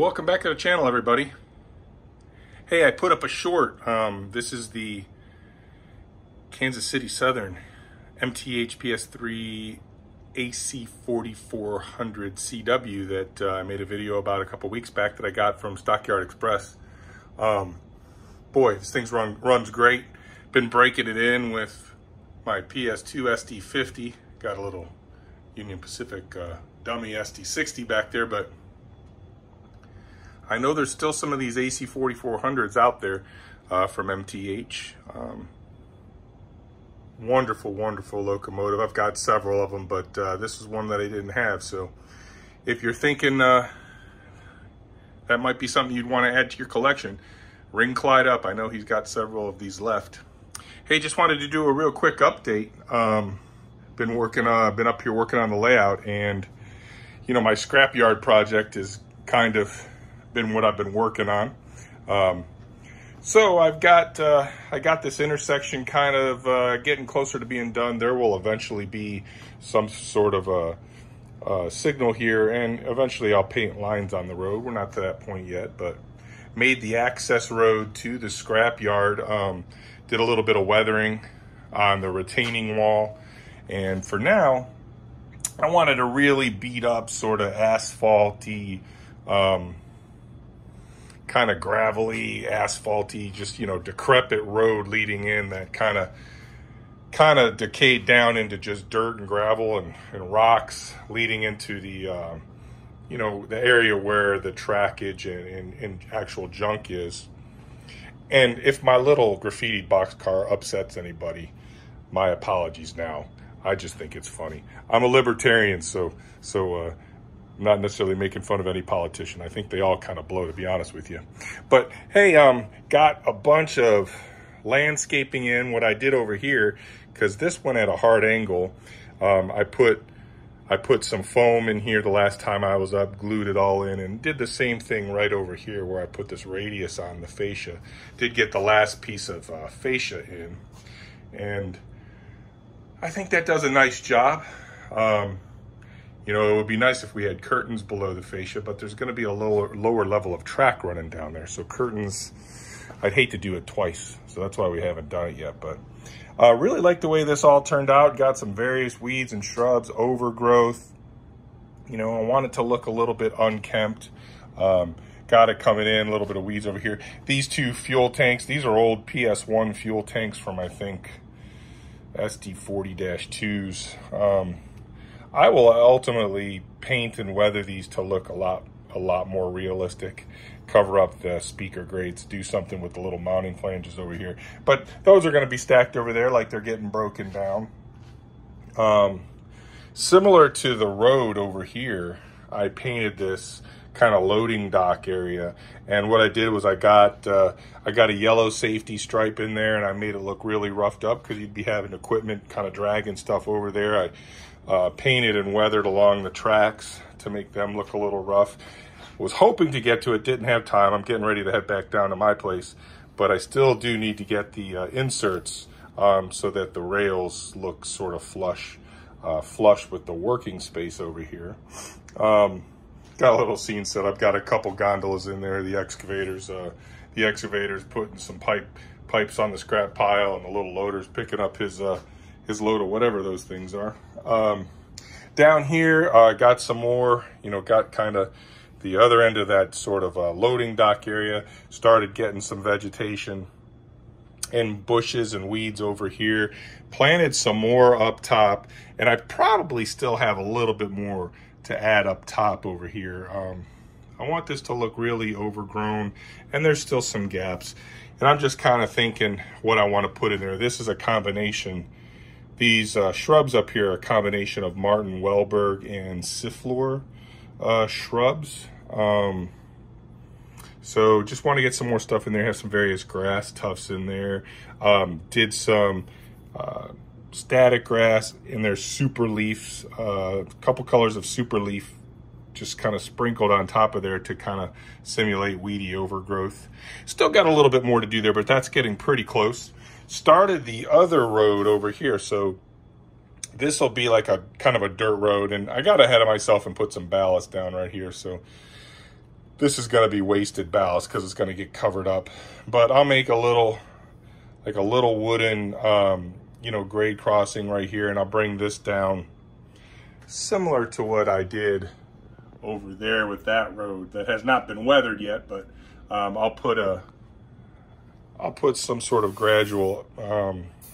Well, welcome back to the channel, everybody. Hey, I put up a short. This is the Kansas City Southern MTH PS3 AC4400CW that I made a video about a couple weeks back that I got from Stockyard Express. Boy, this thing runs great. Been breaking it in with my PS2 SD50. Got a little Union Pacific dummy SD60 back there, but I know there's still some of these AC4400s out there from MTH. Wonderful, wonderful locomotive. I've got several of them, but this is one that I didn't have. So if you're thinking that might be something you'd want to add to your collection, ring Clyde up. I know he's got several of these left. Hey, just wanted to do a real quick update. Been up here working on the layout, and you know, my scrapyard project is kind of been what I've been working on. So I got this intersection kind of getting closer to being done. There will eventually be some sort of a signal here, and eventually I'll paint lines on the road. We're not to that point yet, but made the access road to the scrapyard. Did a little bit of weathering on the retaining wall, and for now I wanted to really beat up sort of asphalty, kind of gravelly, asphalty, just, you know, decrepit road leading in that kind of decayed down into just dirt and gravel and rocks, leading into the, you know, the area where the trackage and actual junk is. And if my little graffiti boxcar upsets anybody, my apologies now. I just think it's funny. I'm a libertarian, so not necessarily making fun of any politician. I think they all kind of blow, to be honest with you. But hey, got a bunch of landscaping in. What I did over here, because this one had a hard angle, I put some foam in here the last time I was up, glued it all in, and did the same thing right over here where I put this radius on the fascia. Did get the last piece of fascia in, and I think that does a nice job. You know, it would be nice if we had curtains below the fascia, but there's going to be a lower level of track running down there. So curtains, I'd hate to do it twice. So that's why we haven't done it yet. But really like the way this all turned out. Got some various weeds and shrubs, overgrowth. You know, I want it to look a little bit unkempt. Got it coming in, a little bit of weeds over here. These two fuel tanks, these are old PS1 fuel tanks from, I think, SD40-2s. I will ultimately paint and weather these to look a lot more realistic, cover up the speaker grates, do something with the little mounting flanges over here. But those are going to be stacked over there like they're getting broken down. Similar to the road over here, I painted this kind of loading dock area, and what I did was I got a yellow safety stripe in there, and I made it look really roughed up because you'd be having equipment kind of dragging stuff over there. I painted and weathered along the tracks to make them look a little rough. Was hoping to get to it, didn't have time. I'm getting ready to head back down to my place, but I still do need to get the inserts so that the rails look sort of flush with the working space over here. Got a little scene set up, got a couple gondolas in there, the excavators putting some pipes on the scrap pile, and the little loader's picking up his load of whatever those things are. Down here, got some more, you know, got kind of the other end of that sort of loading dock area, started getting some vegetation and bushes and weeds over here, planted some more up top, and I probably still have a little bit more to add up top over here. I want this to look really overgrown, and there's still some gaps, and I'm just kind of thinking what I want to put in there. This is a combination. These shrubs up here are a combination of Martin Welberg and Sifflor shrubs. So just want to get some more stuff in there. Have some various grass tufts in there. Did some static grass in there, super leaves, a couple colors of super leaf just kind of sprinkled on top of there to kind of simulate weedy overgrowth. Still got a little bit more to do there, but that's getting pretty close. Started the other road over here, so this will be like a kind of a dirt road, and I got ahead of myself and put some ballast down right here. So this is going to be wasted ballast because it's going to get covered up. But I'll make a little, like a little wooden, you know, grade crossing right here, and I'll bring this down similar to what I did over there with that road that has not been weathered yet. But I'll put some sort of gradual,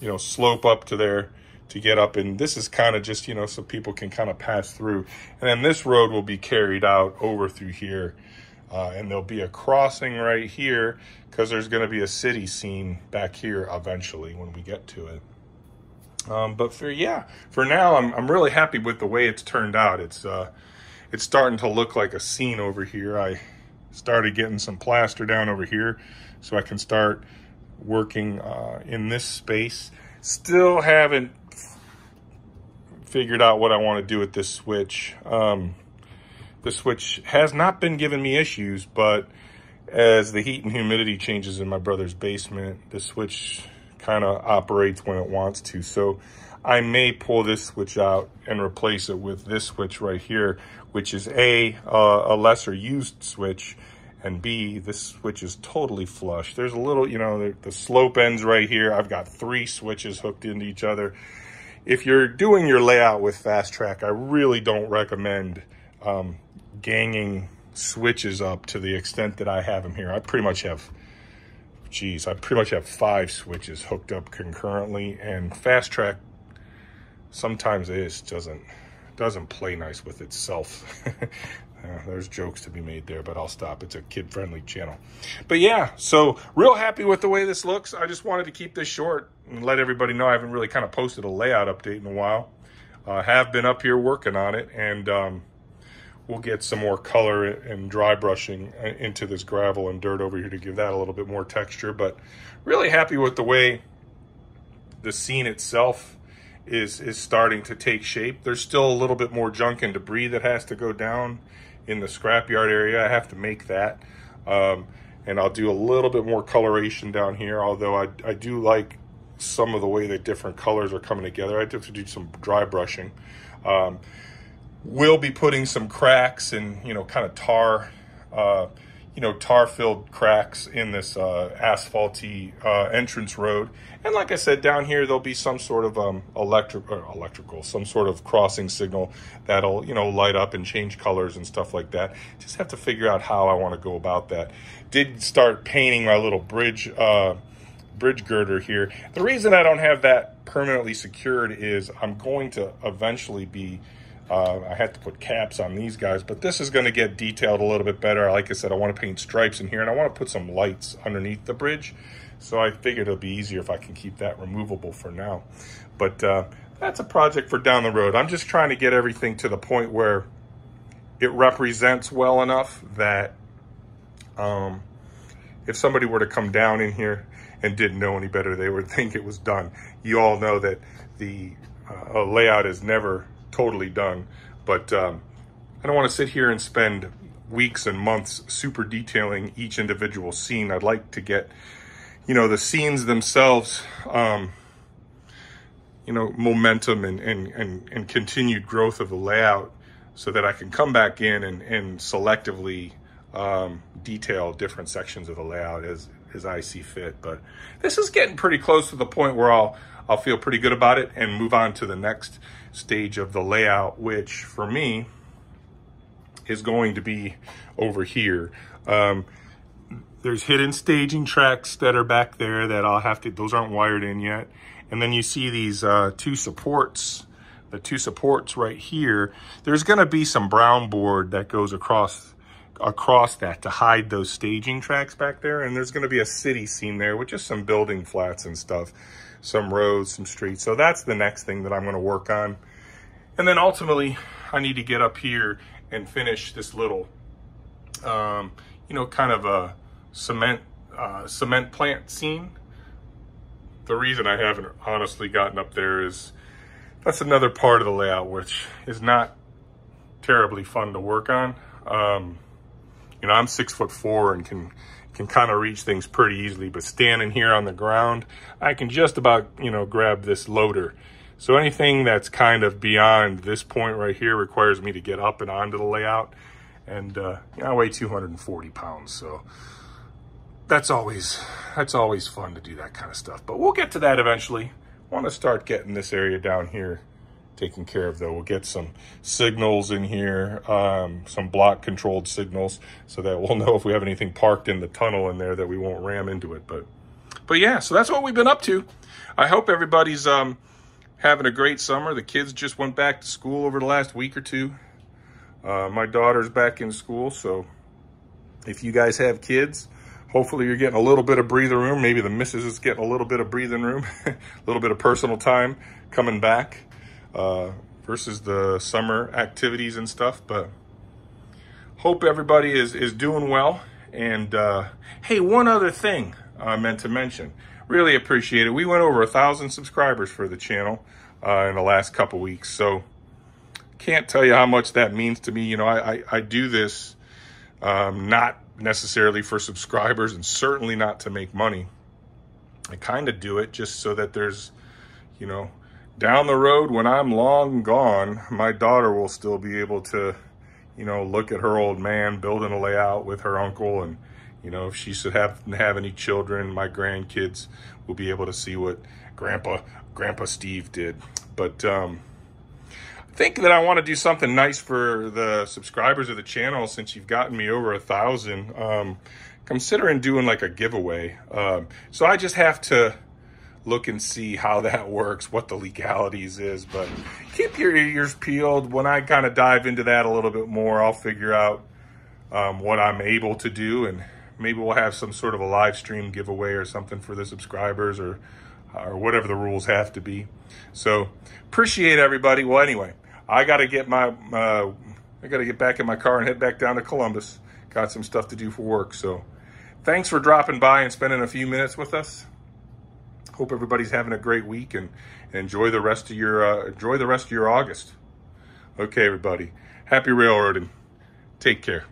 you know, slope up to there to get up. And this is kind of just, you know, so people can kind of pass through. And then this road will be carried out over through here. And there'll be a crossing right here because there's going to be a city scene back here eventually when we get to it. But for now, I'm really happy with the way it's turned out. It's starting to look like a scene over here. I started getting some plaster down over here so I can start working in this space. Still haven't figured out what I want to do with this switch. The switch has not been giving me issues, but as the heat and humidity changes in my brother's basement, the switch kind of operates when it wants to. So I may pull this switch out and replace it with this switch right here, which is a lesser used switch, and B, this switch is totally flush. There's a little, you know, the slope ends right here. I've got 3 switches hooked into each other. If you're doing your layout with Fast Track, I really don't recommend ganging switches up to the extent that I have them here. I pretty much have 5 switches hooked up concurrently, and Fast Track sometimes it doesn't play nice with itself. There's jokes to be made there, but I'll stop. It's a kid-friendly channel. But yeah, so real happy with the way this looks. I just wanted to keep this short and let everybody know I haven't really kind of posted a layout update in a while. Have been up here working on it, and we'll get some more color and dry brushing into this gravel and dirt over here to give that a little bit more texture. But really happy with the way the scene itself is starting to take shape. There's still a little bit more junk and debris that has to go down in the scrapyard area. I have to make that. And I'll do a little bit more coloration down here, although I do like some of the way that different colors are coming together. I have to do some dry brushing. We'll be putting some cracks and, you know, kind of tar, you know, tar-filled cracks in this asphalty entrance road. And like I said, down here, there'll be some sort of electrical, some sort of crossing signal that'll, you know, light up and change colors and stuff like that. Just have to figure out how I want to go about that. Did start painting my little bridge girder here. The reason I don't have that permanently secured is I'm going to eventually be, I had to put caps on these guys, but this is going to get detailed a little bit better. Like I said, I want to paint stripes in here, and I want to put some lights underneath the bridge. So I figured it'll be easier if I can keep that removable for now. But that's a project for down the road. I'm just trying to get everything to the point where it represents well enough that if somebody were to come down in here and didn't know any better, they would think it was done. You all know that the layout is never totally done, but I don't want to sit here and spend weeks and months super detailing each individual scene. I'd like to get, you know, the scenes themselves, you know, momentum and continued growth of the layout so that I can come back in and selectively detail different sections of the layout as I see fit. But this is getting pretty close to the point where I'll feel pretty good about it and move on to the next stage of the layout, which for me is going to be over here. There's hidden staging tracks that are back there that I'll have to, those aren't wired in yet. And then you see these 2 supports, the 2 supports right here. There's gonna be some brown board that goes across that to hide those staging tracks back there. And there's gonna be a city scene there with just some building flats and stuff, some roads, some streets. So that's the next thing that I'm gonna work on. And then ultimately, I need to get up here and finish this little, you know, kind of a cement plant scene. The reason I haven't honestly gotten up there is that's another part of the layout which is not terribly fun to work on. You know, I'm 6'4" and can kind of reach things pretty easily, but standing here on the ground, I can just about, you know, grab this loader. So anything that's kind of beyond this point right here requires me to get up and onto the layout. And I weigh 240 pounds, so that's always fun to do that kind of stuff. But we'll get to that eventually. Want to start getting this area down here taken care of, though. We'll get some signals in here, some block controlled signals, so that we'll know if we have anything parked in the tunnel in there that we won't ram into it. But yeah, so that's what we've been up to. I hope everybody's having a great summer. The kids just went back to school over the last week or two. My daughter's back in school, so if you guys have kids, hopefully you're getting a little bit of breathing room. Maybe the missus is getting a little bit of breathing room, a little bit of personal time coming back versus the summer activities and stuff. But hope everybody is doing well. And hey, one other thing I meant to mention. Really appreciate it. We went over 1,000 subscribers for the channel in the last couple weeks. So can't tell you how much that means to me. You know, I do this not necessarily for subscribers and certainly not to make money. I kind of do it just so that there's, you know, down the road when I'm long gone, my daughter will still be able to, you know, look at her old man building a layout with her uncle. And, you know, if she should have any children, my grandkids will be able to see what Grandpa Steve did. But I think that I want to do something nice for the subscribers of the channel. Since you've gotten me over 1,000, considering doing like a giveaway. So I just have to look and see how that works, what the legalities is. But keep your ears peeled. When I kind of dive into that a little bit more, I'll figure out what I'm able to do, and maybe we'll have some sort of a live stream giveaway or something for the subscribers, or whatever the rules have to be. So appreciate everybody. Well, anyway, I got to get back in my car and head back down to Columbus. Got some stuff to do for work. So thanks for dropping by and spending a few minutes with us. Hope everybody's having a great week, and enjoy the rest of your August. Okay, everybody. Happy railroading. Take care.